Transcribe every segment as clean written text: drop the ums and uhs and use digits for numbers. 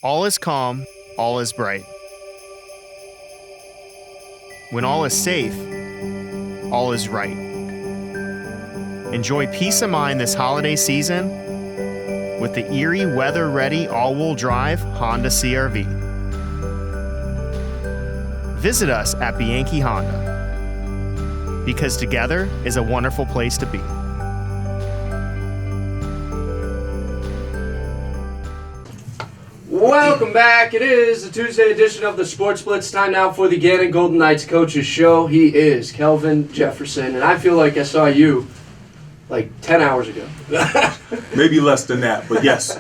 All is calm, all is bright. When all is safe, all is right. Enjoy peace of mind this holiday season with the Erie weather-ready all-wheel drive Honda CR-V. Visit us at Bianchi Honda, because together is a wonderful place to be. Welcome back. It is the Tuesday edition of the Sports Blitz. Time now for the Gannon Golden Knights Coaches Show. He is Kelvin Jefferson, and I feel like I saw you like 10 hours ago. Maybe less than that, but yes.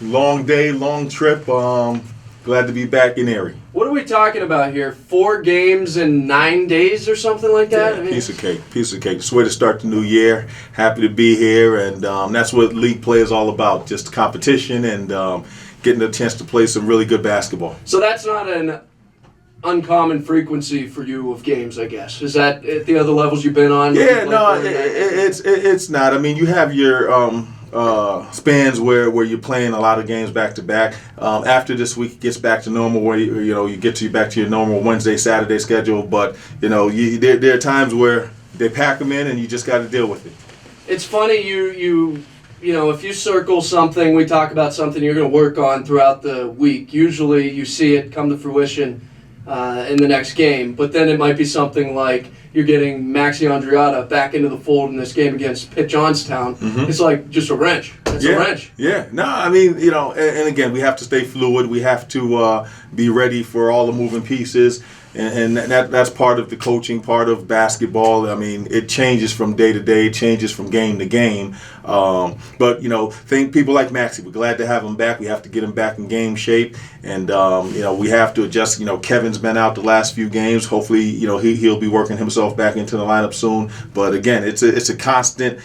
Long day, long trip. Glad to be back in Erie. What are we talking about here? 4 games in 9 days or something like that? Yeah, piece of cake. It's a way to start the new year. Happy to be here, and that's what league play is all about, just competition and getting a chance to play some really good basketball. So that's not an uncommon frequency for you of games, I guess. Is that at the other levels you've been on? Yeah, no, it's not. I mean, you have your spans where you're playing a lot of games back to back. After this week, it gets back to normal, where you get back to your normal Wednesday, Saturday schedule. But there are times where they pack them in, and you just got to deal with it. It's funny if you circle something, we talk about something you're going to work on throughout the week. Usually, you see it come to fruition in the next game, but then it might be something like you're getting Maxi Andreatta back into the fold in this game against Pitt-Johnstown. Mm-hmm. It's like just a wrench. It's a wrench. Yeah. No, I mean, and again, we have to stay fluid. We have to be ready for all the moving pieces. And that's part of the coaching, part of basketball. I mean, it changes from day to day, it changes from game to game. But think people like Maxie, we're glad to have him back. We have to get him back in game shape, and we have to adjust. Kevin's been out the last few games. Hopefully, he'll be working himself back into the lineup soon. But again, it's a constant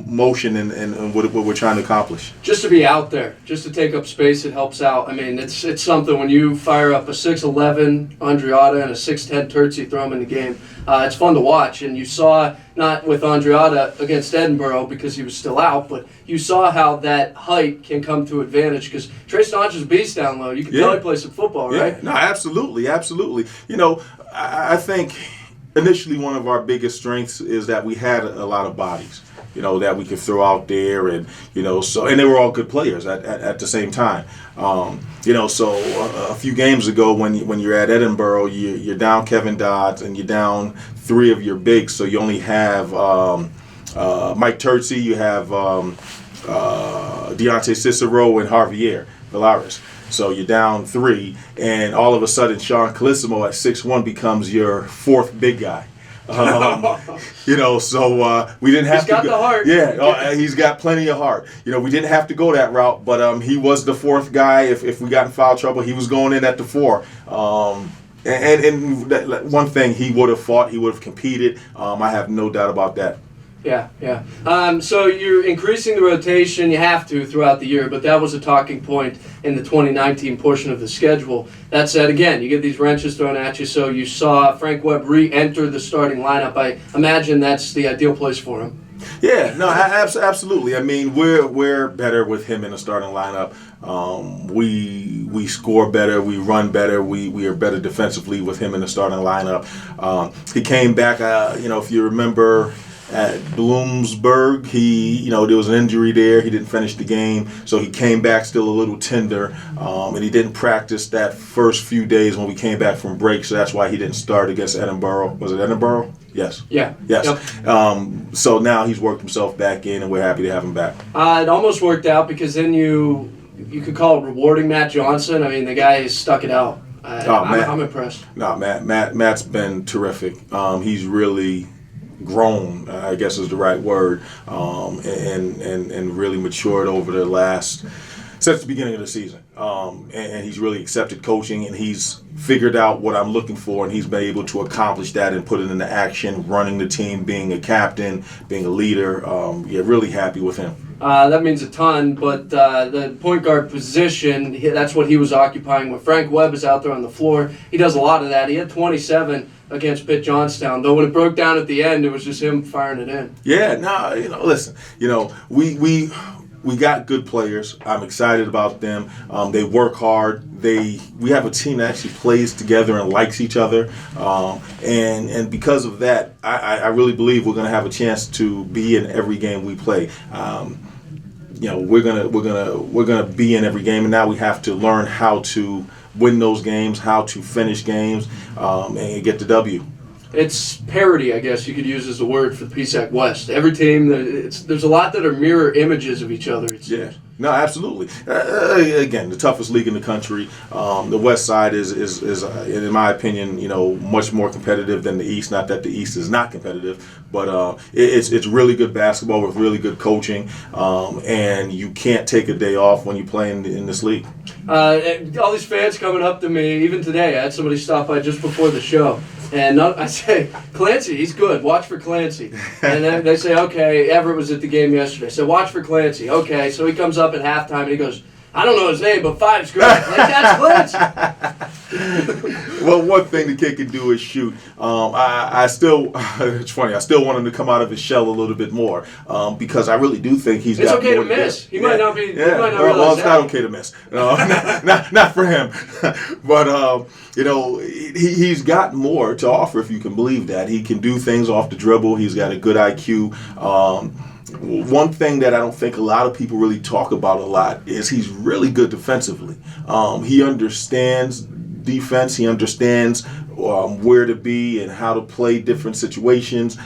motion and what we're trying to accomplish. Just to be out there, just to take up space, it helps out. I mean, it's something when you fire up a 6'11" Andreatta and a 6'10" Terzi, throw him in the game. It's fun to watch, and you saw, not with Andreatta against Edinburgh because he was still out, but you saw how that height can come to advantage because Trey Staunch is a beast down low. You can tell he plays some football, right? No, absolutely. I think initially one of our biggest strengths is that we had a lot of bodies, that we could throw out there, and and they were all good players at the same time. So a few games ago when you're at Edinburgh, you're down Kevin Dodds and you're down 3 of your bigs, so you only have Mike Terzi, you have Deontay Cicero and Javier Villares. So you're down 3, and all of a sudden Sean Calissimo at 6'1" becomes your 4th big guy. So we didn't have to. He's got the heart. Yeah, he's got plenty of heart. We didn't have to go that route, but he was the 4th guy. If we got in foul trouble, he was going in at the 4. And one thing, he would have fought, he would have competed. I have no doubt about that. Yeah. So you're increasing the rotation. You have to throughout the year, but that was a talking point in the 2019 portion of the schedule. That said, again, you get these wrenches thrown at you, so you saw Frank Webb re-enter the starting lineup. I imagine that's the ideal place for him. Yeah, no, absolutely. I mean, we're better with him in the starting lineup. We score better, we run better, we are better defensively with him in the starting lineup. He came back, if you remember, at Bloomsburg, there was an injury there. He didn't finish the game, so he came back still a little tender, and he didn't practice that first few days when we came back from break, so that's why he didn't start against Edinburgh. Was it Edinburgh? Yes. Yeah. Yes. Yep. So now he's worked himself back in, and we're happy to have him back. It almost worked out because then you could call it rewarding Matt Johnson. I mean, the guy has stuck it out. I'm impressed. No, Matt's been terrific. He's really grown, I guess is the right word, and really matured over the last, since the beginning of the season. And he's really accepted coaching, and he's figured out what I'm looking for, and he's been able to accomplish that and put it into action, running the team, being a captain, being a leader. Really happy with him. That means a ton, but the point guard position, that's what he was occupying. When Frank Webb is out there on the floor, he does a lot of that. He had 27 against Pitt-Johnstown, though when it broke down at the end, it was just him firing it in. Yeah, no, listen, we we got good players. I'm excited about them. They work hard. We have a team that actually plays together and likes each other. And because of that, I really believe we're going to have a chance to be in every game we play. We're gonna be in every game, and now we have to learn how to win those games, how to finish games, and get the W. It's parity, I guess you could use as a word for the PSAC West. Every team, there's a lot that are mirror images of each other. Yeah, no, absolutely. Again, the toughest league in the country. The West Side is in my opinion, much more competitive than the East. Not that the East is not competitive, but it's really good basketball with really good coaching, and you can't take a day off when you play in this league. All these fans coming up to me, even today, I had somebody stop by just before the show. And I say, Clancy, he's good. Watch for Clancy. And then they say, okay, Everett was at the game yesterday. So watch for Clancy. Okay, so he comes up at halftime and he goes, I don't know his name, but 5's great. Like, that's Clancy. Well, one thing the kid can do is shoot. I still, it's funny, I still want him to come out of his shell a little bit more because I really do think he's got okay more to miss. get. He might not be. Yeah. He might not well, realize it's not okay to miss. Not for him. But, he's got more to offer, if you can believe that. He can do things off the dribble. He's got a good IQ. One thing that I don't think a lot of people really talk about a lot is he's really good defensively. He understands defense. He understands where to be and how to play different situations.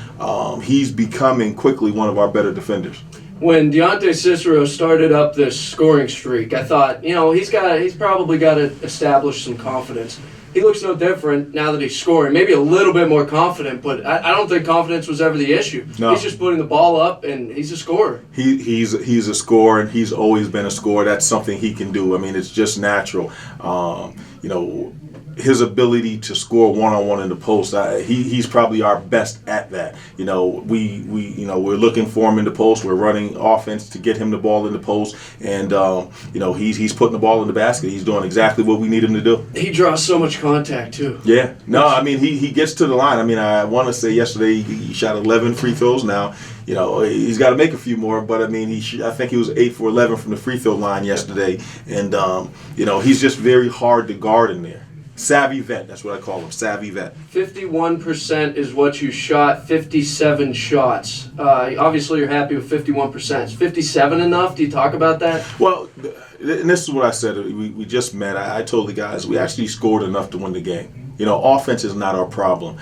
He's becoming quickly one of our better defenders. When Deontay Cicero started up this scoring streak, I thought, he's probably got to establish some confidence. He looks no different now that he's scoring. Maybe a little bit more confident, but I don't think confidence was ever the issue. No. He's just putting the ball up, and he's a scorer. He's a scorer, and he's always been a scorer. That's something he can do. I mean, it's just natural. His ability to score one-on-one in the post, he's probably our best at that. We're looking for him in the post. We're running offense to get him the ball in the post, and he's putting the ball in the basket. He's doing exactly what we need him to do. He draws so much contact too. Yeah, no, I mean he gets to the line. I mean, I want to say yesterday he shot 11 free throws. Now, he's got to make a few more, but I mean I think he was 8 for 11 from the free throw line yesterday, and he's just very hard to guard in there. Savvy vet, that's what I call him, savvy vet. 51% is what you shot, 57 shots. Obviously, you're happy with 51%. Is 57 enough? Do you talk about that? Well, and this is what I said. We just met. I told the guys we actually scored enough to win the game. Offense is not our problem.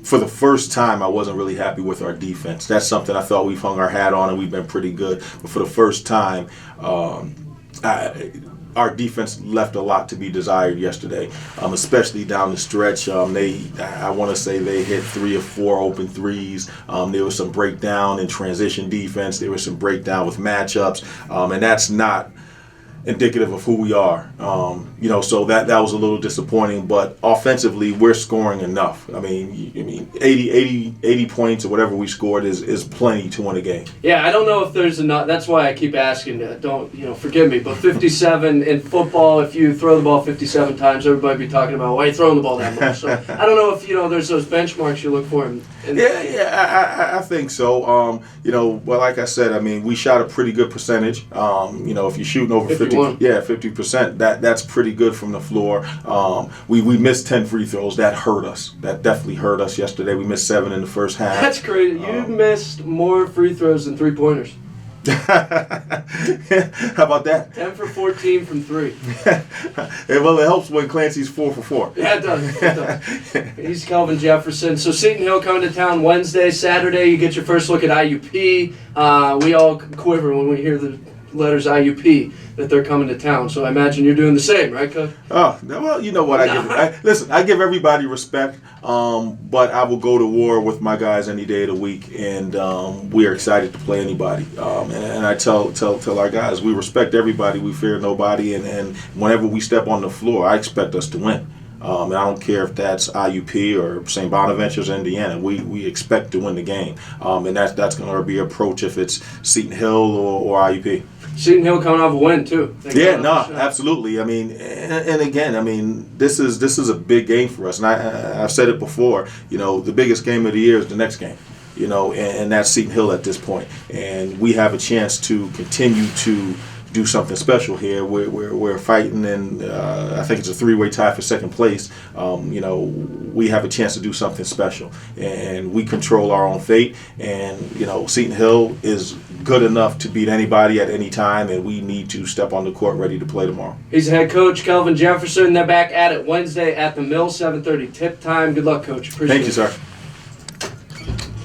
For the first time, I wasn't really happy with our defense. That's something I thought we've hung our hat on, and we've been pretty good. But for the first time, our defense left a lot to be desired yesterday, especially down the stretch. I want to say they hit 3 or 4 open threes. There was some breakdown in transition defense. There was some breakdown with matchups, and that's not indicative of who we are. So that was a little disappointing, but offensively we're scoring enough. I mean 80 points or whatever we scored is plenty to win a game. Yeah, I don't know if there's enough. That's why I keep asking. Don't forgive me, but 57 in football, if you throw the ball 57 times, everybody be talking about why are you throwing the ball that much. So I don't know if there's those benchmarks you look for. I think so. Well, like I said, I mean, we shot a pretty good percentage. If you're shooting over 50%, that's pretty good from the floor. We missed 10 free throws. That hurt us. That definitely hurt us yesterday. We missed 7 in the first half. That's crazy. You missed more free throws than 3-pointers. How about that? 10 for 14 from 3. Well, it helps when Clancy's 4 for 4. Yeah, it does. He's Kelvin Jefferson. So Seton Hill coming to town Wednesday, Saturday. You get your first look at IUP. We all quiver when we hear the letters IUP that they're coming to town. So I imagine you're doing the same, right, Coach? Oh, well, you know what? I give everybody respect, but I will go to war with my guys any day of the week, and we are excited to play anybody. And I tell our guys, we respect everybody, we fear nobody, and whenever we step on the floor, I expect us to win. And I don't care if that's IUP or St. Bonaventure's, Indiana. We expect to win the game, and that's going to be our approach if it's Seton Hill or IUP. Seton Hill coming off a win too. Absolutely. I mean, and again, I mean, this is a big game for us, and I've said it before. The biggest game of the year is the next game. and that's Seton Hill at this point. And we have a chance to continue to do something special here. We're fighting, and I think it's a three-way tie for second place. We have a chance to do something special, and we control our own fate. And Seton Hill is good enough to beat anybody at any time, and we need to step on the court ready to play tomorrow. He's the head coach, Kelvin Jefferson. They're back at it Wednesday at the Mill, 7:30 tip time. Good luck, Coach. Appreciate it. Thank you, sir.